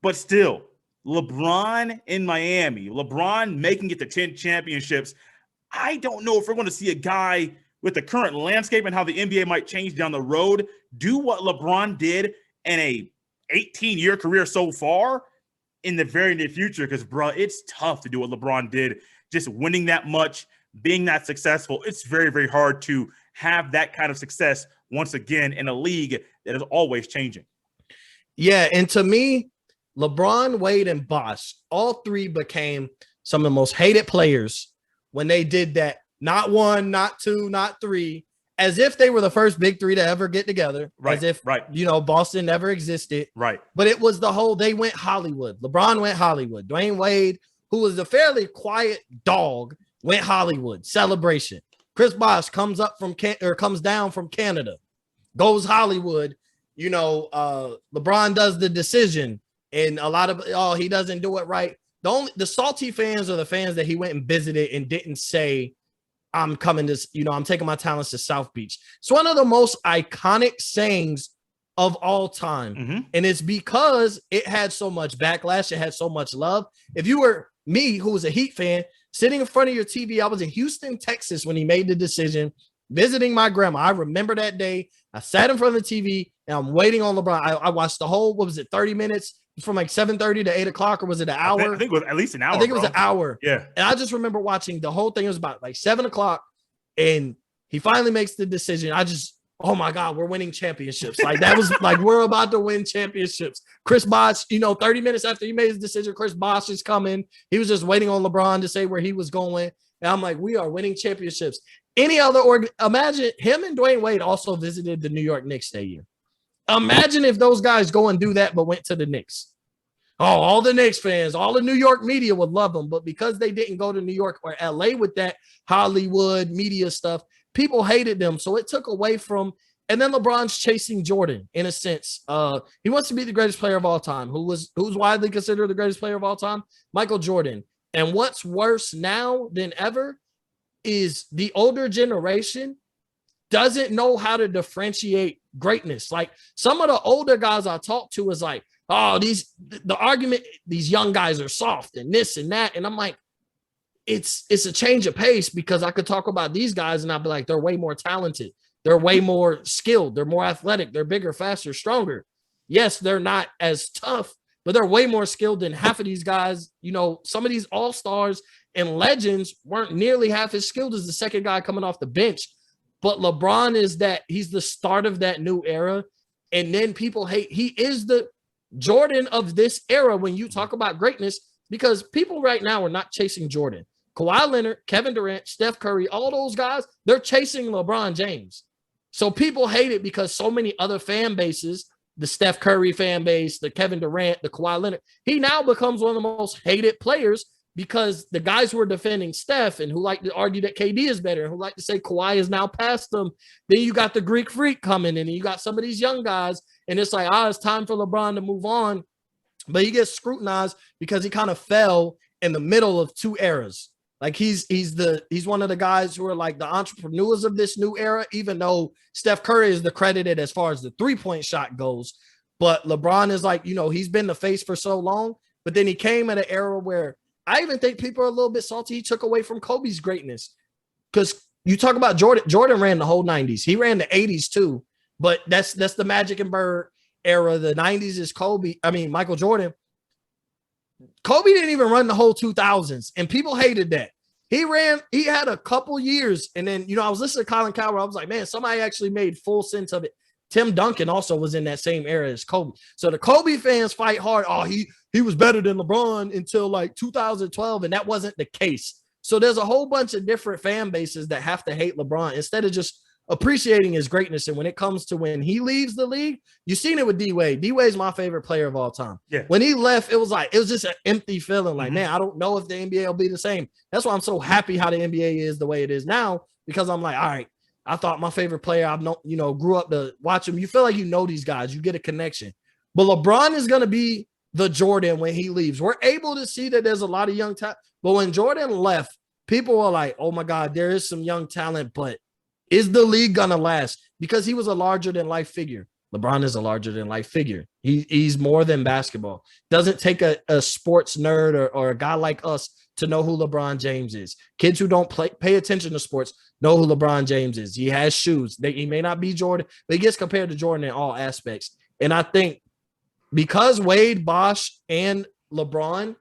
[SPEAKER 1] But still, LeBron in Miami, LeBron making it to 10 championships. I don't know if we're going to see a guy with the current landscape and how the NBA might change down the road do what LeBron did in a 18-year career so far in the very near future, because, bro, it's tough to do what LeBron did. Just winning that much, being that successful, it's very, very hard to have that kind of success once again in a league that is always changing.
[SPEAKER 2] Yeah, and to me, LeBron, Wade, and Bosh, all three became some of the most hated players when they did that. Not 1, not 2, not 3, as if they were the first big 3 to ever get together, as if, Boston never existed.
[SPEAKER 1] Right.
[SPEAKER 2] But it was the whole, they went Hollywood. LeBron went Hollywood. Dwayne Wade, who was a fairly quiet dog, went Hollywood. Celebration. Chris Bosh comes down from Canada, goes Hollywood. LeBron does the decision, and a lot of, he doesn't do it right. The salty fans are the fans that he went and visited and didn't say, I'm coming to, I'm taking my talents to South Beach. It's one of the most iconic sayings of all time. And it's because it had so much backlash. It had so much love. If you were me, who was a Heat fan, sitting in front of your TV, I was in Houston, Texas, when he made the decision, visiting my grandma. I remember that day. I sat in front of the TV and I'm waiting on LeBron. I watched the whole, 30 minutes? From like 7:30 to 8 o'clock, or was it an hour?
[SPEAKER 1] I think it was at least an hour.
[SPEAKER 2] I think it was an hour.
[SPEAKER 1] Yeah.
[SPEAKER 2] And I just remember watching the whole thing. It was about like 7 o'clock, and he finally makes the decision. Oh my God, we're winning championships. Like, that was like, we're about to win championships. Chris Bosh, 30 minutes after he made his decision, Chris Bosh is coming. He was just waiting on LeBron to say where he was going. And I'm like, we are winning championships. Any other imagine him and Dwayne Wade also visited the New York Knicks that year. Imagine if those guys go and do that, but went to the Knicks. Oh, all the Knicks fans, all the New York media would love them. But because they didn't go to New York or LA with that Hollywood media stuff, people hated them. So it took away from, and then LeBron's chasing Jordan in a sense. He wants to be the greatest player of all time. Who's widely considered the greatest player of all time? Michael Jordan. And what's worse now than ever is the older generation doesn't know how to differentiate greatness. Like, some of the older guys I talk to is like, oh, the argument, these young guys are soft and this and that. And I'm like, it's a change of pace, because I could talk about these guys and I'd be like, they're way more talented. They're way more skilled. They're more athletic. They're bigger, faster, stronger. Yes, they're not as tough, but they're way more skilled than half of these guys. You know, some of these all-stars and legends weren't nearly half as skilled as the second guy coming off the bench. But LeBron he's the start of that new era. And then people hate, he is the Jordan of this era when you talk about greatness, because people right now are not chasing Jordan. Kawhi Leonard, Kevin Durant, Steph Curry, all those guys, they're chasing LeBron James. So people hate it because so many other fan bases, the Steph Curry fan base, the Kevin Durant, the Kawhi Leonard, he now becomes one of the most hated players because the guys who are defending Steph and who like to argue that KD is better and who like to say Kawhi is now past them. Then you got the Greek Freak coming in and you got some of these young guys. And it's like, it's time for LeBron to move on. But he gets scrutinized because he kind of fell in the middle of two eras. Like he's one of the guys who are like the entrepreneurs of this new era, even though Steph Curry is the credited as far as the 3-point shot goes. But LeBron is like, you know, he's been the face for so long, but then he came at an era where I even think people are a little bit salty. He took away from Kobe's greatness, because you talk about Jordan. Jordan ran the whole 90s. He ran the 80s too, but that's the Magic and Bird era. The 90s is Michael Jordan. Kobe didn't even run the whole 2000s, and people hated that. He had a couple years, and then, you know, I was listening to Colin Cowherd. I was like, man, somebody actually made full sense of it. Tim Duncan also was in that same era as Kobe. So the Kobe fans fight hard. Oh, he was better than LeBron until like 2012, and that wasn't the case. So there's a whole bunch of different fan bases that have to hate LeBron instead of just appreciating his greatness. And when it comes to when he leaves the league, you've seen it with D-Wade. D-Wade's my favorite player of all time.
[SPEAKER 1] Yeah.
[SPEAKER 2] When he left, it was just an empty feeling. Like, man, I don't know if the NBA will be the same. That's why I'm so happy how the NBA is the way it is now, because I'm like, all right, I thought my favorite player, I've known, you know, grew up to watch him. You feel like you know these guys, you get a connection. But LeBron is going to be the Jordan when he leaves. We're able to see that there's a lot of young talent. But when Jordan left, people were like, oh my God, there is some young talent, but is the league going to last? Because he was a larger than life figure. LeBron is a larger than life figure. He's more than basketball. Doesn't take a sports nerd or a guy like us to know who LeBron James is. Kids who don't pay attention to sports know who LeBron James is. He has shoes. He may not be Jordan, but he gets compared to Jordan in all aspects. And I think because Wade, Bosh, and LeBron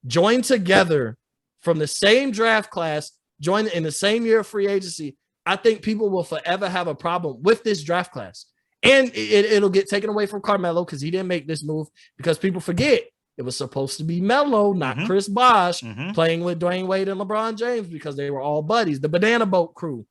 [SPEAKER 2] joined together from the same draft class, joined in the same year of free agency, I think people will forever have a problem with this draft class. And it'll get taken away from Carmelo because he didn't make this move, because people forget it was supposed to be Melo, not Chris Bosh, playing with Dwayne Wade and LeBron James because they were all buddies, the Banana Boat crew.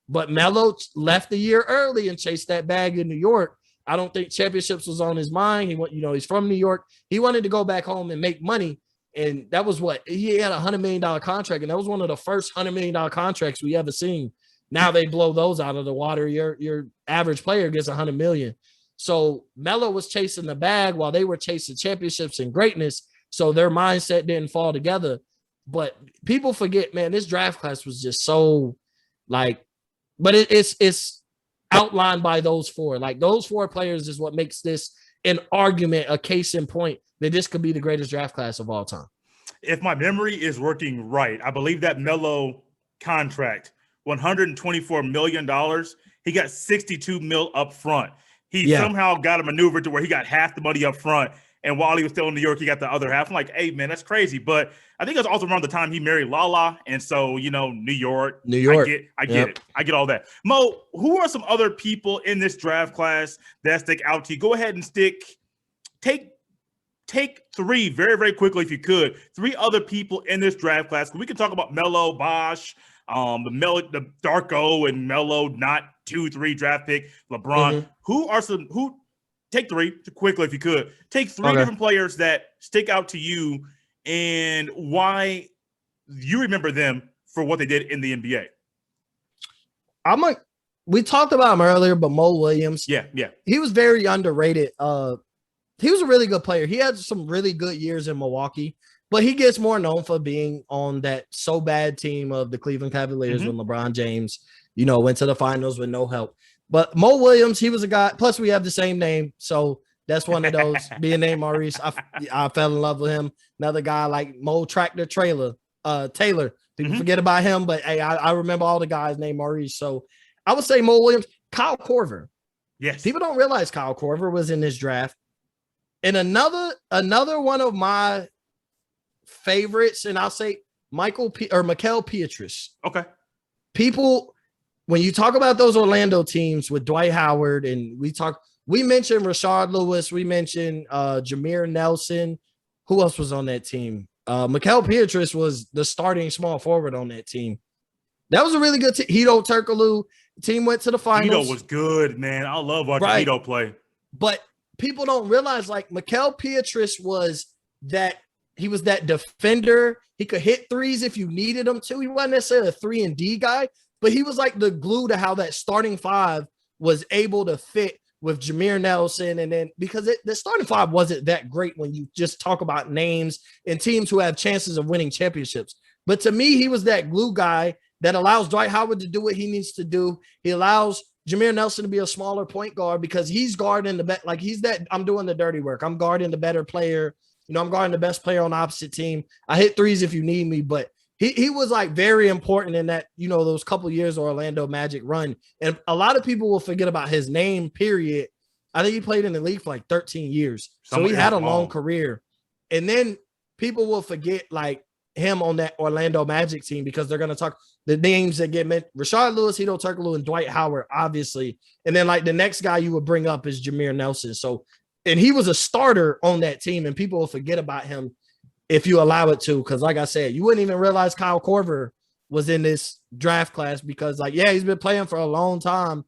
[SPEAKER 2] But Melo left a year early and chased that bag in New York. I don't think championships was on his mind. He's from New York. He wanted to go back home and make money. And that was he had a $100 million contract. And that was one of the first $100 million contracts we ever seen. Now they blow those out of the water. Your average player gets $100 million. So Melo was chasing the bag while they were chasing championships and greatness. So their mindset didn't fall together. But people forget, man, this draft class was just so but it's outlined by those four. Like, those four players is what makes this an argument, a case in point that this could be the greatest draft class of all time.
[SPEAKER 1] If my memory is working right, I believe that Melo contract, $124 million, he got 62 mil up front. He somehow got a maneuver to where he got half the money up front. And while he was still in New York, he got the other half. I'm like, hey, man, that's crazy. But I think that's also around the time he married Lala. And so, you know, New York. I get it. I get all that. Mo, who are some other people in this draft class that stick out to you? Go ahead and take three very, very quickly, if you could. Three other people in this draft class. We can talk about Melo, Bosh, the Darko and Melo, not 2-3 draft pick, LeBron. Take three quickly, if you could. Take three different players that stick out to you and why you remember them for what they did in the NBA.
[SPEAKER 2] We talked about him earlier, but Mo Williams.
[SPEAKER 1] Yeah.
[SPEAKER 2] He was very underrated. He was a really good player. He had some really good years in Milwaukee, but he gets more known for being on that so bad team of the Cleveland Cavaliers when LeBron James, went to the finals with no help. But Mo Williams, he was a guy. Plus, we have the same name, so that's one of those. Being named Maurice, I fell in love with him. Another guy like Mo Tractor Taylor. People forget about him, but hey, I remember all the guys named Maurice. So I would say Mo Williams, Kyle Korver.
[SPEAKER 1] Yes,
[SPEAKER 2] people don't realize Kyle Korver was in this draft. And another one of my favorites, and I'll say Mikael Pietrus.
[SPEAKER 1] Okay.
[SPEAKER 2] People, when you talk about those Orlando teams with Dwight Howard, and we mentioned Rashard Lewis, we mentioned Jameer Nelson. Who else was on that team? Mikael Pietrus was the starting small forward on that team. That was a really good team. Hito Turkoglu team went to the finals.
[SPEAKER 1] Hito was good, man. I love watching Hito play.
[SPEAKER 2] But people don't realize, like, Mikael Pietrus was that defender. He could hit threes if you needed him to. He wasn't necessarily a 3-and-D guy, but he was like the glue to how that starting five was able to fit with Jameer Nelson. And then because the starting five wasn't that great when you just talk about names and teams who have chances of winning championships. But to me, he was that glue guy that allows Dwight Howard to do what he needs to do. He allows Jameer Nelson to be a smaller point guard because he's guarding he's that I'm doing the dirty work. I'm guarding the better player. I'm guarding the best player on the opposite team. I hit threes if you need me, but he was like very important in that, those couple years of Orlando Magic run. And a lot of people will forget about his name, period. I think he played in the league for like 13 years. So he had a long career. And then people will forget like him on that Orlando Magic team because they're going to talk the names that get mentioned. Rashard Lewis, Hito Turkoglu, and Dwight Howard, obviously. And then like the next guy you would bring up is Jameer Nelson. So, and he was a starter on that team, and people will forget about him if you allow it to. Because like I said, you wouldn't even realize Kyle Korver was in this draft class because he's been playing for a long time.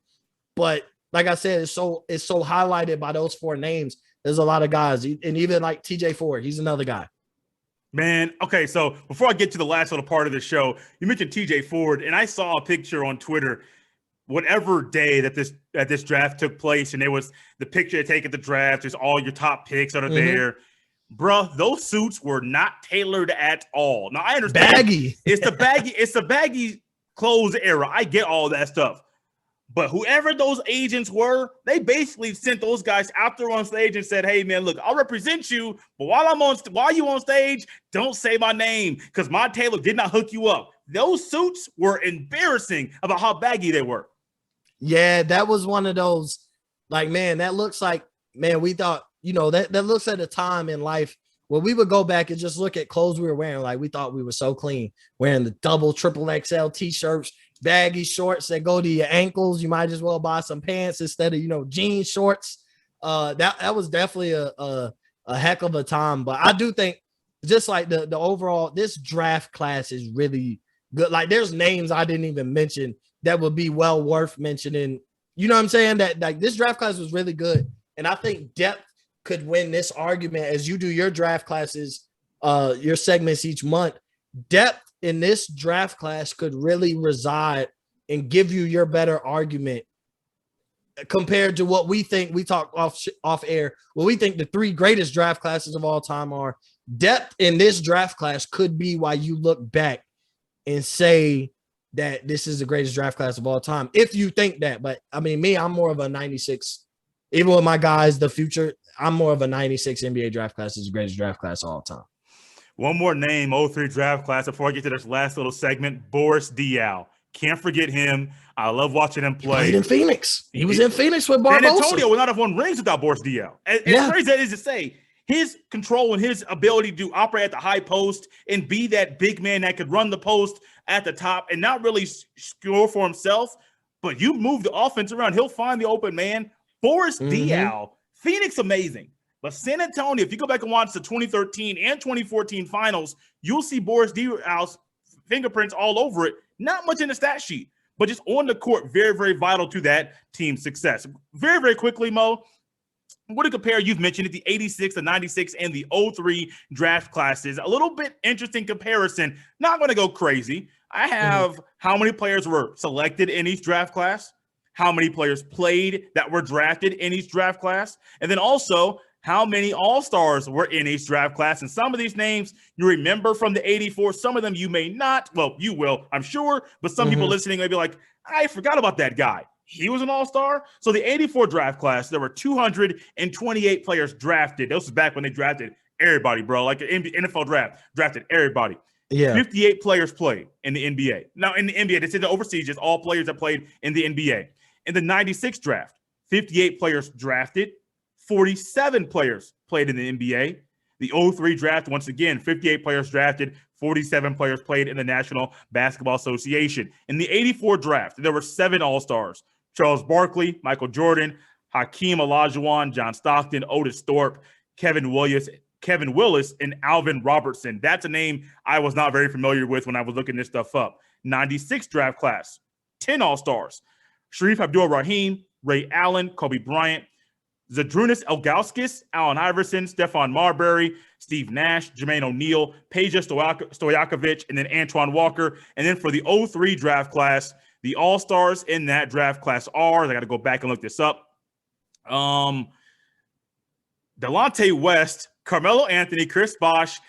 [SPEAKER 2] But like I said, it's so highlighted by those four names. There's a lot of guys, and even like TJ Ford, he's another guy.
[SPEAKER 1] Man, okay, so before I get to the last little part of the show, you mentioned TJ Ford, and I saw a picture on Twitter, whatever day that this draft took place, and it was the picture they take at the draft, there's all your top picks that are there. Bruh, those suits were not tailored at all. Now I understand
[SPEAKER 2] baggy.
[SPEAKER 1] It's the baggy clothes era. I get all that stuff. But whoever those agents were, they basically sent those guys out there on stage and said, "Hey, man, look, I'll represent you, but while you on stage, don't say my name because my tailor did not hook you up." Those suits were embarrassing about how baggy they were.
[SPEAKER 2] Yeah, that was one of those. Like, man, that looks like, man, we thought, that looks at a time in life where we would go back and just look at clothes we were wearing. Like, we thought we were so clean, wearing the double, triple XL t-shirts, baggy shorts that go to your ankles. You might as well buy some pants instead of, jean shorts. That was definitely a heck of a time. But I do think just like the overall, this draft class is really good. Like there's names I didn't even mention that would be well worth mentioning. You know what I'm saying? That like this draft class was really good. And I think depth could win this argument as you do your draft classes, your segments each month. Depth in this draft class could really reside and give you your better argument compared to what we think. We talk off air. What we think the three greatest draft classes of all time are. Depth in this draft class could be why you look back and say that this is the greatest draft class of all time. If you think that, but I mean, I'm more of a 96, even with my guys, the future, I'm more of a 96 NBA draft class is the greatest draft class of all time.
[SPEAKER 1] One more name, 03 draft class, before I get to this last little segment, Boris Diaw. Can't forget him. I love watching him play.
[SPEAKER 2] He played in Phoenix. He was in Phoenix with Barbosa.
[SPEAKER 1] San Antonio would not have won rings without Boris Diaw. As crazy as that is to say, his control and his ability to operate at the high post and be that big man that could run the post at the top and not really score for himself, but you move the offense around, he'll find the open man. Boris Diaw, Phoenix, amazing. But San Antonio, if you go back and watch the 2013 and 2014 finals, you'll see Boris Diaw's fingerprints all over it. Not much in the stat sheet, but just on the court, very, very vital to that team's success. Very, very quickly, Mo, what to compare, you've mentioned it, the 86, the 96, and the 03 draft classes. A little bit interesting comparison. Not going to go crazy. I have how many players were selected in each draft class, how many players played that were drafted in each draft class, and then also how many all-stars were in each draft class. And some of these names you remember from the 84, some of them you may not. Well, you will, I'm sure, but some people listening may be like, I forgot about that guy. He was an all-star. So the 84 draft class, there were 228 players drafted. This was back when they drafted everybody, bro. Like the NFL draft, drafted everybody.
[SPEAKER 2] Yeah.
[SPEAKER 1] 58 players played in the NBA. Now, in the NBA, this is the overseas, just all players that played in the NBA. In the 96 draft, 58 players drafted, 47 players played in the NBA. The 03 draft, once again, 58 players drafted, 47 players played in the National Basketball Association. In the 84 draft, there were 7 All-Stars: Charles Barkley, Michael Jordan, Hakeem Olajuwon, John Stockton, Otis Thorpe, Kevin Willis, and Alvin Robertson. That's a name I was not very familiar with when I was looking this stuff up. 96 draft class, 10 All-Stars: Sharif Abdul-Rahim, Ray Allen, Kobe Bryant, Zydrunas Ilgauskas, Allen Iverson, Stephon Marbury, Steve Nash, Jermaine O'Neal, Peja Stojakovic, and then Antoine Walker. And then for the 03 draft class, the All-Stars in that draft class are, I got to go back and look this up, Delonte West, Carmelo Anthony, Chris Bosh,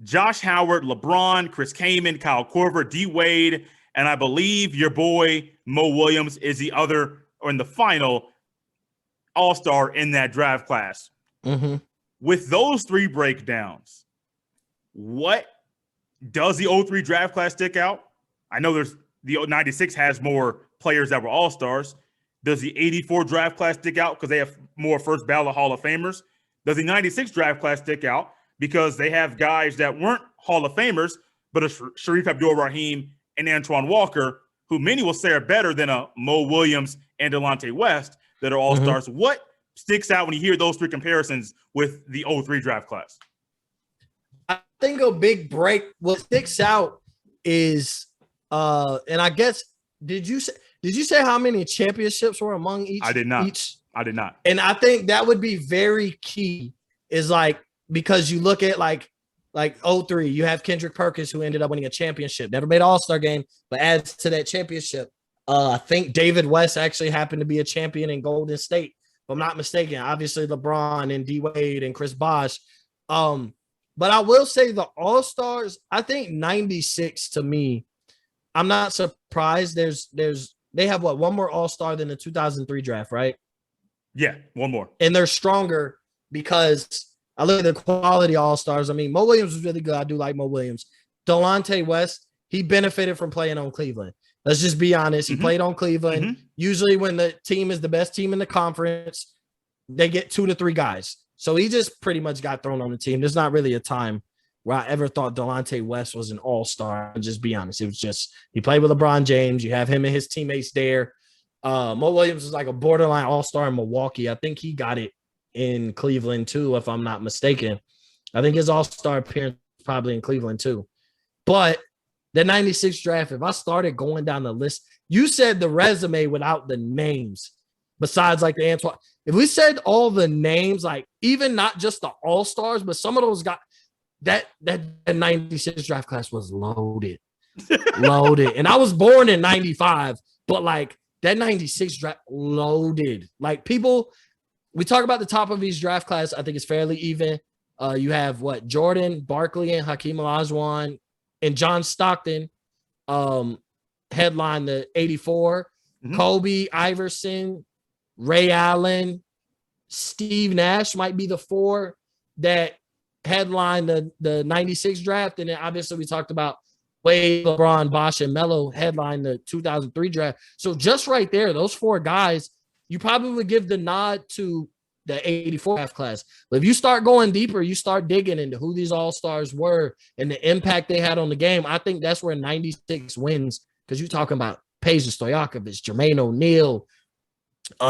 [SPEAKER 1] Josh Howard, LeBron, Chris Kaman, Kyle Korver, D. Wade, and I believe your boy Mo Williams is the other, or in the final, All-Star in that draft class.
[SPEAKER 2] Mm-hmm.
[SPEAKER 1] With those 3 breakdowns, what does the 03 draft class stick out? I know there's the 96 has more players that were All-Stars. Does the 84 draft class stick out because they have more first ballot Hall of Famers? Does the 96 draft class stick out because they have guys that weren't Hall of Famers, but a Sharif Abdul-Rahim and Antoine Walker, who many will say are better than a Mo Williams and Delonte West, that are All-Stars? Mm-hmm. What sticks out when you hear those 3 comparisons with the 03 draft class?
[SPEAKER 2] I think a big break, what sticks out is, and I guess, did you say how many championships were among each?
[SPEAKER 1] I did not. I did not.
[SPEAKER 2] And I think that would be very key, is like, because you look at like 03, you have Kendrick Perkins, who ended up winning a championship, never made All-Star game, but adds to that championship. I think David West actually happened to be a champion in Golden State, if I'm not mistaken. Obviously, LeBron and D. Wade and Chris Bosh. But I will say the All-Stars, I think 96 to me, I'm not surprised. They have one more All-Star than the 2003 draft, right?
[SPEAKER 1] Yeah, one more.
[SPEAKER 2] And they're stronger because I look at the quality All-Stars. I mean, Mo Williams was really good. I do like Mo Williams. Delonte West, he benefited from playing on Cleveland. Let's just be honest. He played on Cleveland. Mm-hmm. Usually when the team is the best team in the conference, they get 2 to 3 guys. So he just pretty much got thrown on the team. There's not really a time where I ever thought Delonte West was an all-star. Just be honest. It was just, he played with LeBron James. You have him and his teammates there. Mo Williams was like a borderline all-star in Milwaukee. I think he got it in Cleveland too, if I'm not mistaken. I think his all-star appearance was probably in Cleveland too. But the 96 draft, if I started going down the list, you said the resume without the names, besides like the Antoine. If we said all the names, like even not just the all-stars, but some of those guys, that 96 draft class was loaded. Loaded. And I was born in 95, but like that 96 draft loaded. Like people, we talk about the top of each draft class. I think it's fairly even. You have Jordan, Barkley, and Hakeem Olajuwon, and John Stockton headline the 84. Mm-hmm. Kobe, Iverson, Ray Allen, Steve Nash might be the 4 that headline the 96 draft. And then obviously we talked about Wade, LeBron, Bosh, and Melo headline the 2003 draft. So just right there, those 4 guys, you probably would give the nod to the 84 draft class. But if you start going deeper, you start digging into who these all-stars were and the impact they had on the game, I think that's where 96 wins, because you're talking about Peja Stojakovic, Jermaine O'Neal.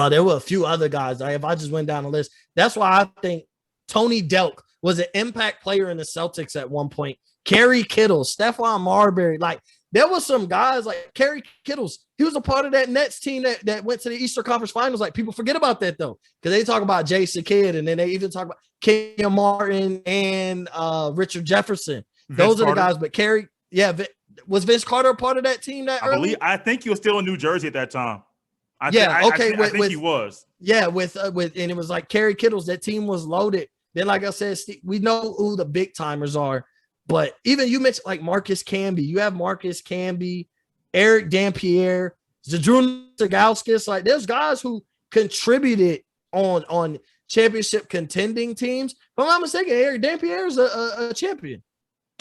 [SPEAKER 2] There were a few other guys. If I just went down the list, that's why I think Tony Delk was an impact player in the Celtics at one point. Kerry Kittle, Stephon Marbury, like there was some guys like Kerry Kittles. He was a part of that Nets team that went to the Eastern Conference Finals. Like people forget about that though, because they talk about Jason Kidd and then they even talk about Kenyon Martin and Richard Jefferson. Those are the guys. But Kerry, was Vince Carter a part of that team that early?
[SPEAKER 1] I think he was still in New Jersey at that time. I think he was. Yeah, with and it was like Kerry Kittles. That team was loaded. Then, like I said, we know who the big timers are. But even you mentioned like Marcus Camby. You have Marcus Camby, Eric Dampier, Zydrunas Ilgauskas. Like there's guys who contributed on championship contending teams. If I'm not mistaken, Eric Dampier is a champion.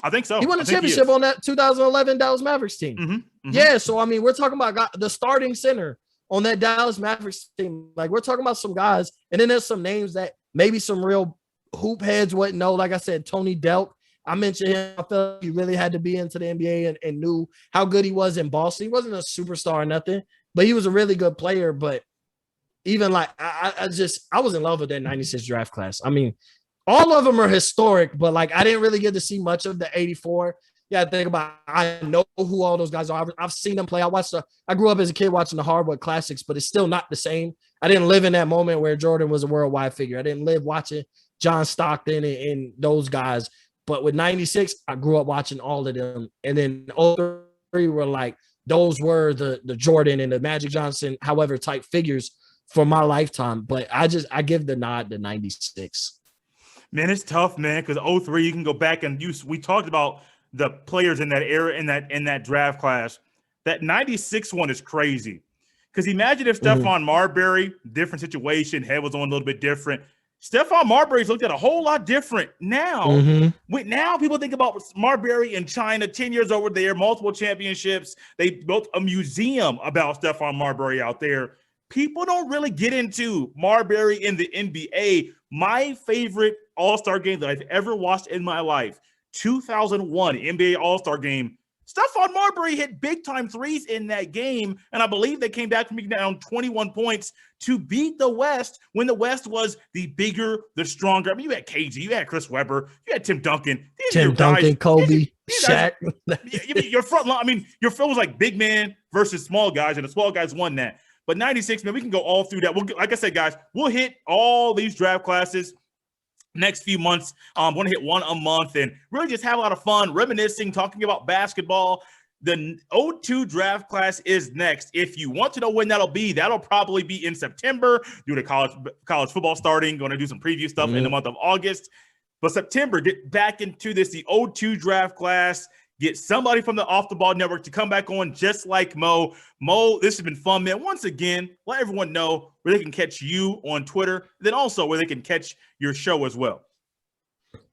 [SPEAKER 1] I think so.
[SPEAKER 2] He won a championship on that 2011 Dallas Mavericks team. Mm-hmm, mm-hmm. Yeah, so I mean, we're talking about the starting center on that Dallas Mavericks team. Like we're talking about some guys, and then there's some names that maybe some real hoop heads wouldn't know. Like I said, Tony Delk, I mentioned him. I felt he really had to be into the NBA and knew how good he was in Boston. He wasn't a superstar or nothing, but he was a really good player. But even like I was in love with that 96 draft class. I mean, all of them are historic, but like I didn't really get to see much of the 84. Yeah, think about I know who all those guys are. I've seen them play. I grew up as a kid watching the Hardwood Classics, but it's still not the same. I didn't live in that moment where Jordan was a worldwide figure. I didn't live watching John Stockton and those guys. But with 96, I grew up watching all of them. And then 03 were like, those were the Jordan and the Magic Johnson, however, type figures for my lifetime. But I give the nod to 96.
[SPEAKER 1] Man, it's tough, man, because 03, you can go back and we talked about the players in that era, in that draft class. That 96 one is crazy. Because imagine if Stephon Marbury, different situation, head was on a little bit different. Stephon Marbury's looked at a whole lot different now. Now people think about Marbury in China, 10 years over there, multiple championships. They built a museum about Stephon Marbury out there. People don't really get into Marbury in the NBA. My favorite All-Star game that I've ever watched in my life, 2001 NBA All-Star game. Stephon Marbury hit big-time threes in that game, and I believe they came back from being down 21 points to beat the West when the West was the bigger, the stronger. I mean, you had KG, you had Chris Webber, you had Tim Duncan.
[SPEAKER 2] Kobe, Shaq.
[SPEAKER 1] Your front line, I mean, your field was like big man versus small guys, and the small guys won that. But 96, man, we can go all through that. Like I said, guys, we'll hit all these draft classes next few months. I'm going to hit one a month and really just have a lot of fun, reminiscing, talking about basketball. The 02 draft class is next. If you want to know when that'll probably be in September due to college football starting. Going to do some preview stuff in the month of August. But September, get back into this, the 02 draft class. Get somebody from the Off the Ball Network to come back on just like Mo. Mo, this has been fun, man. Once again, let everyone know where they can catch you on Twitter, then also where they can catch your show as well.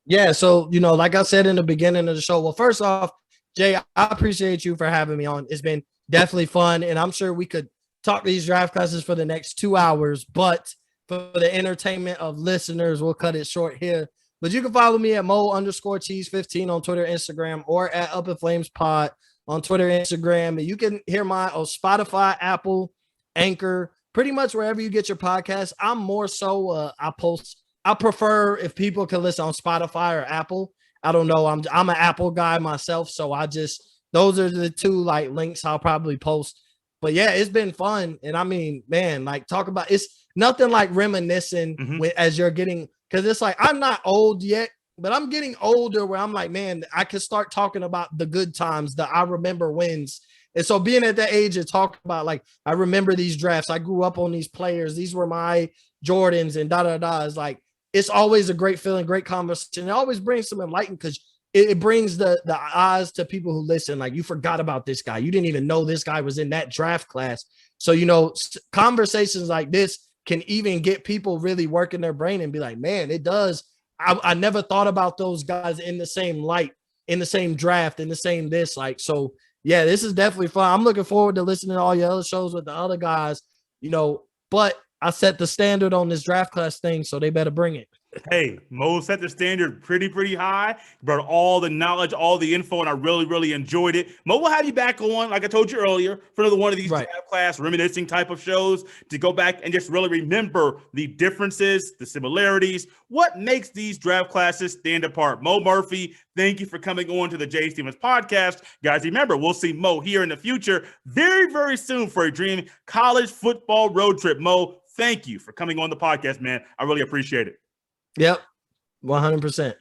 [SPEAKER 2] Yeah, so, like I said in the beginning of the show, well, first off, Jay, I appreciate you for having me on. It's been definitely fun, and I'm sure we could talk these draft classes for the next 2 hours, but for the entertainment of listeners, we'll cut it short here. But you can follow me at Mo_Cheese15 on Twitter, Instagram, or at Up in Flames Pod on Twitter, Instagram. And you can hear my on Spotify, Apple, Anchor, pretty much wherever you get your podcast. I'm more so I prefer if people can listen on Spotify or Apple. I don't know. I'm an Apple guy myself, so those are the two like links I'll probably post. But yeah, it's been fun. And I mean, man, like talk about it's nothing like reminiscing as you're getting. Because it's like, I'm not old yet, but I'm getting older where I'm like, man, I can start talking about the good times, the I remember wins. And so being at that age and talking about, like, I remember these drafts. I grew up on these players. These were my Jordans and da-da-da. It's like, it's always a great feeling, great conversation. It always brings some enlightenment because it brings the eyes to people who listen. Like, you forgot about this guy. You didn't even know this guy was in that draft class. So, conversations like this can even get people really working their brain and be like, man, it does. I never thought about those guys in the same light, in the same draft, in the same this. Like, so yeah, this is definitely fun. I'm looking forward to listening to all your other shows with the other guys, but I set the standard on this draft class thing, so they better bring it.
[SPEAKER 1] Hey, Mo set the standard pretty high. Brought all the knowledge, all the info, and I really enjoyed it. Mo will have you back on, like I told you earlier, for another one of these draft class reminiscing type of shows to go back and just really remember the differences, the similarities, what makes these draft classes stand apart. Mo Murphy, thank you for coming on to the Jay Stevens podcast. Guys, remember, we'll see Mo here in the future very soon for a dream college football road trip. Mo, thank you for coming on the podcast, man. I really appreciate it.
[SPEAKER 2] Yep, 100%.